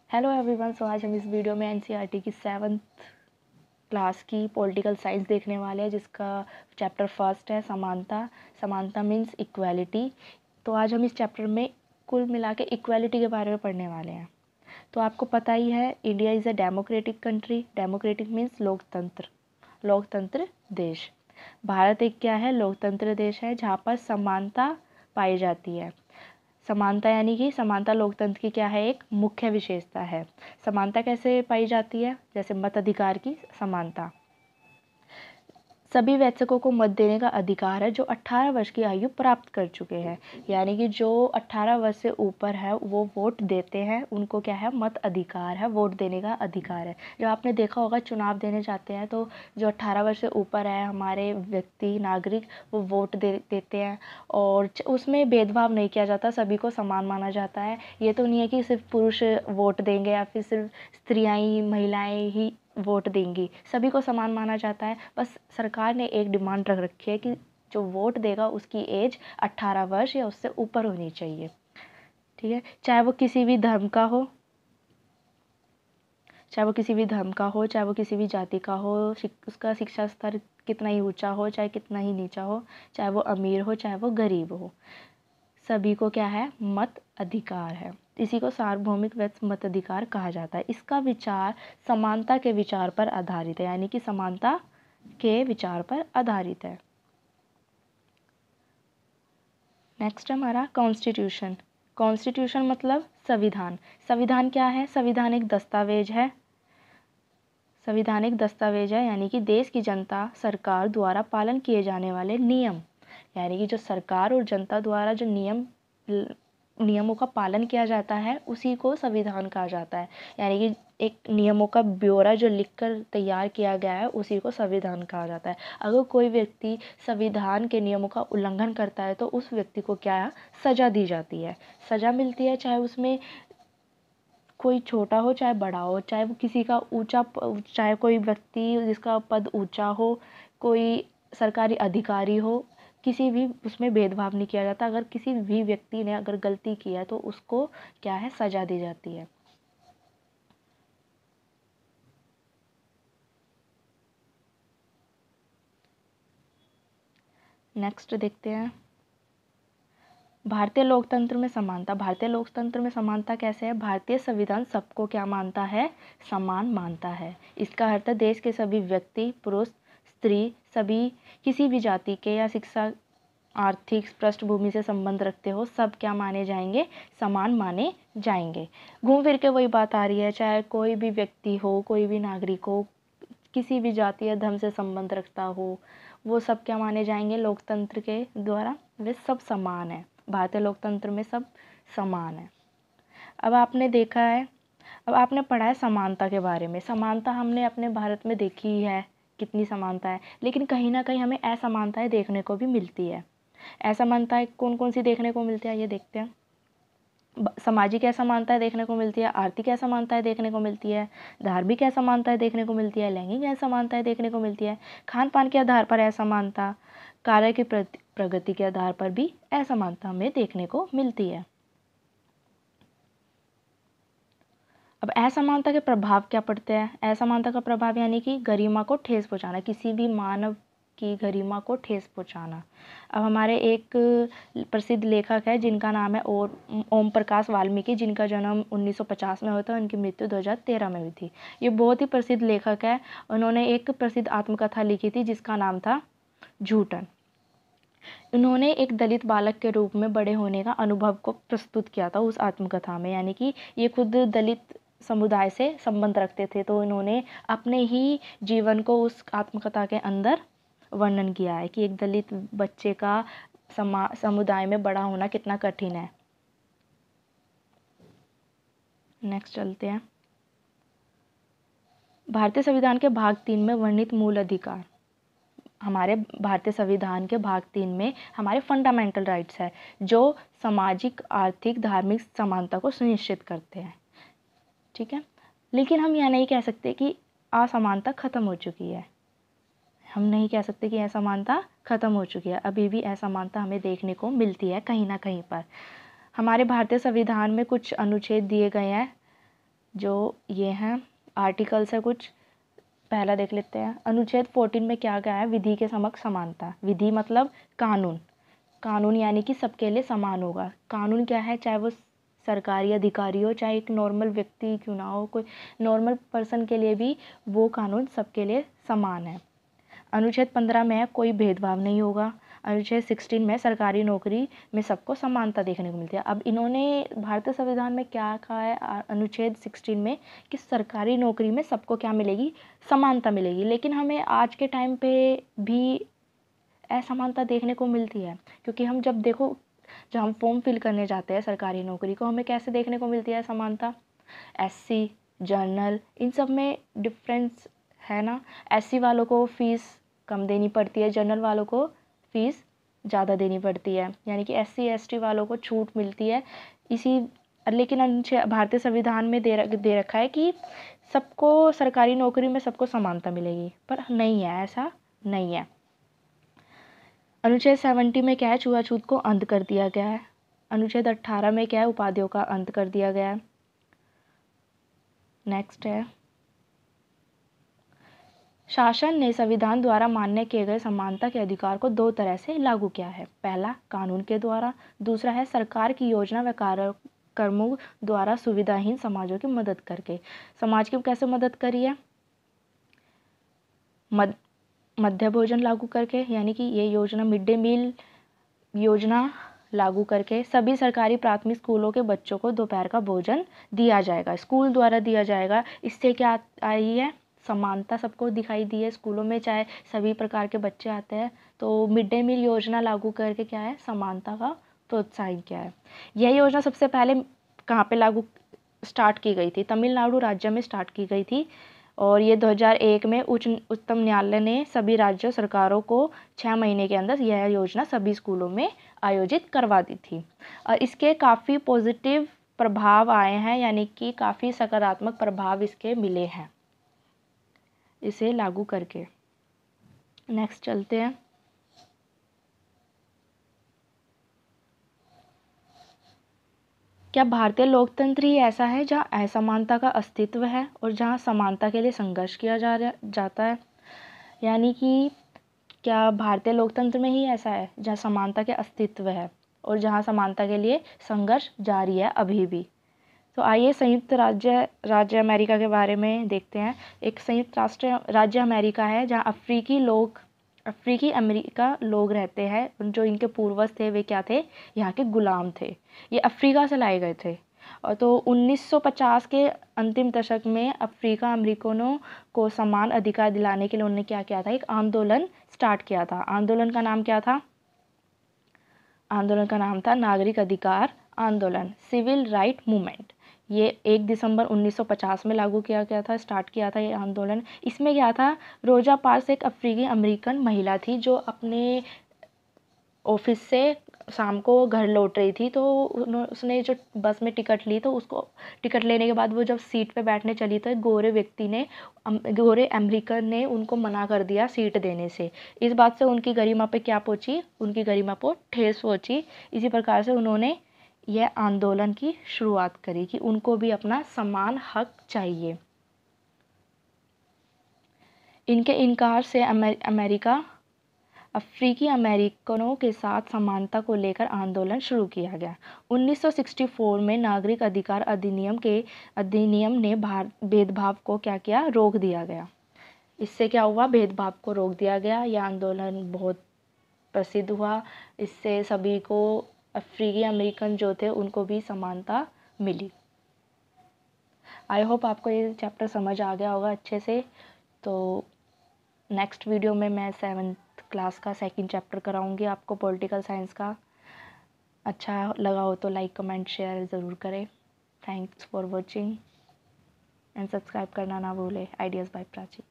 Hello everyone. सो आज हम इस वीडियो में एनसीईआरटी की 7th क्लास की पॉलिटिकल साइंस देखने वाले हैं, जिसका चैप्टर फर्स्ट है समानता। समानता मीन्स इक्वालिटी। तो आज हम इस चैप्टर में कुल मिला के इक्वालिटी के बारे में पढ़ने वाले हैं। तो आपको पता ही है, India is a democratic country. Democratic means लोकतंत्र, लोकतंत्र देश। भारत एक क्या है, लोकतंत्र देश है जहाँ पर समानता पाई जाती है। समानता यानी कि समानता लोकतंत्र की क्या है, एक मुख्य विशेषता है। समानता कैसे पाई जाती है, जैसे मताधिकार की समानता। सभी वयस्कों को मत देने का अधिकार है जो 18 वर्ष की आयु प्राप्त कर चुके हैं। यानी कि जो 18 वर्ष से ऊपर है वो वोट देते हैं, उनको क्या है, मत अधिकार है, वोट देने का अधिकार है। जब आपने देखा होगा चुनाव देने जाते हैं तो जो 18 वर्ष से ऊपर है हमारे व्यक्ति नागरिक, वो वोट देते हैं और उसमें भेदभाव नहीं किया जाता, सभी को समान माना जाता है। ये तो नहीं है कि सिर्फ पुरुष वोट देंगे या फिर सिर्फ स्त्रियाँ ही, महिलाएँ ही वोट देंगी, सभी को समान माना जाता है। बस सरकार ने एक डिमांड रख रखी है कि जो वोट देगा उसकी एज 18 वर्ष या उससे ऊपर होनी चाहिए। ठीक है, चाहे वो किसी भी धर्म का हो, चाहे वो किसी भी धर्म का हो, चाहे वो किसी भी जाति का हो, उसका शिक्षा स्तर कितना ही ऊंचा हो चाहे कितना ही नीचा हो, चाहे वो अमीर हो चाहे वो गरीब हो, सभी को क्या है, मत अधिकार है। इसी को सार्वभौमिक मताधिकार कहा जाता है। इसका विचार समानता के विचार पर आधारित है, यानी कि समानता के विचार पर आधारित है। नेक्स्ट हमारा कॉन्स्टिट्यूशन। कॉन्स्टिट्यूशन मतलब संविधान। संविधान क्या है, संविधान एक दस्तावेज है। संविधान एक दस्तावेज है यानी कि देश की जनता सरकार द्वारा पालन किए जाने वाले नियम, यानी कि जो सरकार और जनता द्वारा जो नियमों का पालन किया जाता है उसी को संविधान कहा जाता है। यानी कि एक नियमों का ब्यौरा जो लिखकर तैयार किया गया है उसी को संविधान कहा जाता है। अगर कोई व्यक्ति संविधान के नियमों का उल्लंघन करता है तो उस व्यक्ति को क्या सज़ा दी जाती है, सज़ा मिलती है। चाहे उसमें कोई छोटा हो चाहे बड़ा हो, चाहे वो किसी का ऊंचा, चाहे कोई व्यक्ति जिसका पद ऊंचा हो, कोई सरकारी अधिकारी हो, किसी भी उसमें भेदभाव नहीं किया जाता। अगर किसी भी व्यक्ति ने अगर गलती किया तो उसको क्या है, सजा दी जाती है। नेक्स्ट देखते हैं भारतीय लोकतंत्र में समानता। भारतीय लोकतंत्र में समानता कैसे है, भारतीय संविधान सबको क्या मानता है, समान मानता है। इसका अर्थ है देश के सभी व्यक्ति, पुरुष स्त्री, सभी किसी भी जाति के या शिक्षा आर्थिक पृष्ठभूमि से संबंध रखते हो, सब क्या माने जाएंगे, समान माने जाएंगे। घूम फिर के वही बात आ रही है, चाहे कोई भी व्यक्ति हो, कोई भी नागरिक हो, किसी भी जाति या धर्म से संबंध रखता हो, वो सब क्या माने जाएंगे, लोकतंत्र के द्वारा वे सब समान है। भारतीय लोकतंत्र में सब समान है। अब आपने देखा है, अब आपने पढ़ा है समानता के बारे में। समानता हमने अपने भारत में देखी ही है, कितनी समानता है, लेकिन कहीं ना कहीं हमें असमानताएं देखने को भी मिलती है। असमानताएं कौन कौन सी देखने को मिलती है, ये देखते हैं। सामाजिक असमानताएं देखने को मिलती है, आर्थिक असमानताएं देखने को मिलती है, धार्मिक असमानताएं देखने को मिलती है, लैंगिक असमानताएं देखने को मिलती है, खान पान के आधार पर असमानता, कार्य की प्रगति के आधार पर भी असमानता हमें देखने को मिलती है। अब असमानता के प्रभाव क्या पड़ते हैं। असमानता का प्रभाव यानी कि गरिमा को ठेस पहुंचाना, किसी भी मानव की गरिमा को ठेस पहुंचाना। अब हमारे एक प्रसिद्ध लेखक है जिनका नाम है ओम प्रकाश वाल्मीकि, जिनका जन्म 1950 में हुआ था, उनकी मृत्यु 2013 में हुई थी। ये बहुत ही प्रसिद्ध लेखक है। उन्होंने एक प्रसिद्ध आत्मकथा लिखी थी जिसका नाम था झूठन। उन्होंने एक दलित बालक के रूप में बड़े होने का अनुभव को प्रस्तुत किया था उस आत्मकथा में। यानी कि ये खुद दलित समुदाय से संबंध रखते थे, तो इन्होंने अपने ही जीवन को उस आत्मकथा के अंदर वर्णन किया है कि एक दलित बच्चे का समुदाय में बड़ा होना कितना कठिन है। नेक्स्ट चलते हैं, भारतीय संविधान के भाग 3 में वर्णित मूल अधिकार। हमारे भारतीय संविधान के भाग 3 में हमारे फंडामेंटल राइट्स है जो सामाजिक, आर्थिक, धार्मिक समानता को सुनिश्चित करते हैं। ठीक है, लेकिन हम यह नहीं कह सकते कि असमानता खत्म हो चुकी है। हम नहीं कह सकते कि असमानता खत्म हो चुकी है, अभी भी असमानता हमें देखने को मिलती है कहीं ना कहीं पर। हमारे भारतीय संविधान में कुछ अनुच्छेद दिए गए हैं जो ये हैं आर्टिकल्स है कुछ, पहला देख लेते हैं। अनुच्छेद 14 में क्या क्या है? विधि के समक्ष समानता। विधि मतलब कानून, कानून यानी कि सबके लिए समान होगा। कानून क्या है? चाहे वो सरकारी अधिकारी हो, चाहे एक नॉर्मल व्यक्ति क्यों ना हो, कोई नॉर्मल पर्सन के लिए भी वो कानून सबके लिए समान है। अनुच्छेद 15 में है कोई भेदभाव नहीं होगा। अनुच्छेद 16 में सरकारी नौकरी में सबको समानता देखने को मिलती है। अब इन्होंने भारतीय संविधान में क्या कहा है अनुच्छेद 16 में कि सरकारी नौकरी में सबको क्या मिलेगी? समानता मिलेगी। लेकिन हमें आज के टाइम पे भी असमानता देखने को मिलती है, क्योंकि हम जब देखो जब हम फॉर्म फिल करने जाते हैं सरकारी नौकरी को, हमें कैसे देखने को मिलती है समानता? एससी, जनरल, इन सब में डिफरेंस है ना। एससी वालों को फीस कम देनी पड़ती है, जनरल वालों को फीस ज़्यादा देनी पड़ती है, यानी कि एससी एसटी वालों को छूट मिलती है। इसी लेकिन भारतीय संविधान में दे रखा है कि सबको सरकारी नौकरी में सबको समानता मिलेगी, पर नहीं है, ऐसा नहीं है। अनुच्छेद 70 में क्या है? छुआछूत को अंत कर दिया गया है। अनुच्छेद 18 में क्या है? उपाधियों का अंत कर दिया गया है। नेक्स्ट है, शासन ने संविधान द्वारा मान्य किए गए समानता के अधिकार को दो तरह से लागू किया है। पहला कानून के द्वारा, दूसरा है सरकार की योजना व कार्यक्रमों द्वारा सुविधाहीन समाजों की मदद करके। समाज की कैसे मदद करी है? मध्य भोजन लागू करके, यानी कि ये योजना मिड डे मील योजना लागू करके सभी सरकारी प्राथमिक स्कूलों के बच्चों को दोपहर का भोजन दिया जाएगा, स्कूल द्वारा दिया जाएगा। इससे क्या आई है? समानता सबको दिखाई दी है। स्कूलों में चाहे सभी प्रकार के बच्चे आते हैं, तो मिड डे मील योजना लागू करके क्या है? समानता का प्रोत्साहन किया है। यह योजना सबसे पहले कहाँ पे लागू स्टार्ट की गई थी? तमिलनाडु राज्य में स्टार्ट की गई थी, और ये 2001 में उच्चतम न्यायालय ने सभी राज्य सरकारों को 6 महीने के अंदर यह योजना सभी स्कूलों में आयोजित करवा दी थी। और इसके काफ़ी पॉजिटिव प्रभाव आए हैं, यानी कि काफ़ी सकारात्मक प्रभाव इसके मिले हैं इसे लागू करके। नेक्स्ट चलते हैं। क्या भारतीय लोकतंत्र ही ऐसा है जहाँ असमानता का अस्तित्व है और जहाँ समानता के लिए संघर्ष किया जाता है? यानी कि क्या भारतीय लोकतंत्र में ही ऐसा है जहाँ समानता के अस्तित्व है और जहाँ समानता के लिए संघर्ष जारी है अभी भी? तो आइए संयुक्त राज्य अमेरिका के बारे में देखते हैं। एक संयुक्त राष्ट्र राज्य अमेरिका है जहाँ अफ्रीकी अमेरिका लोग रहते हैं। जो इनके पूर्वज थे वे क्या थे? यहाँ के गुलाम थे। ये अफ्रीका से लाए गए थे। और तो 1950 के अंतिम दशक में अफ्रीका अमेरिकनों को समान अधिकार दिलाने के लिए उन्होंने क्या किया था? एक आंदोलन स्टार्ट किया था। आंदोलन का नाम क्या था? आंदोलन का नाम था नागरिक अधिकार आंदोलन, सिविल राइट मूवमेंट। ये 1 दिसंबर 1950 में लागू किया गया था, स्टार्ट किया था ये आंदोलन। इसमें क्या था? रोजा पार्क्स एक अफ्रीकी अमेरिकन महिला थी जो अपने ऑफिस से शाम को घर लौट रही थी। तो उसने जो बस में टिकट ली, तो उसको टिकट लेने के बाद वो जब सीट पे बैठने चली तो एक गोरे अमेरिकन ने उनको मना कर दिया सीट देने से। इस बात से उनकी गरिमा पे क्या पहुंची? उनकी गरिमा पर ठेस पहुंची। इसी प्रकार से उन्होंने यह आंदोलन की शुरुआत करी कि उनको भी अपना समान हक चाहिए। इनके इनकार से अमेरिका अफ्रीकी अमेरिकनों के साथ समानता को लेकर आंदोलन शुरू किया गया। 1964 में नागरिक अधिकार अधिनियम ने भेदभाव को क्या किया? रोक दिया गया। इससे क्या हुआ? भेदभाव को रोक दिया गया। यह आंदोलन बहुत प्रसिद्ध हुआ। इससे सभी को, अफ्रीकी अमेरिकन जो थे उनको भी समानता मिली। आई होप आपको ये चैप्टर समझ आ गया होगा अच्छे से। तो नेक्स्ट वीडियो में मैं 7th क्लास का सेकंड चैप्टर कराऊंगी आपको, पॉलिटिकल साइंस का। अच्छा लगा हो तो लाइक कमेंट शेयर ज़रूर करें। Thanks for watching and subscribe करना ना भूलें। Ideas by Prachi.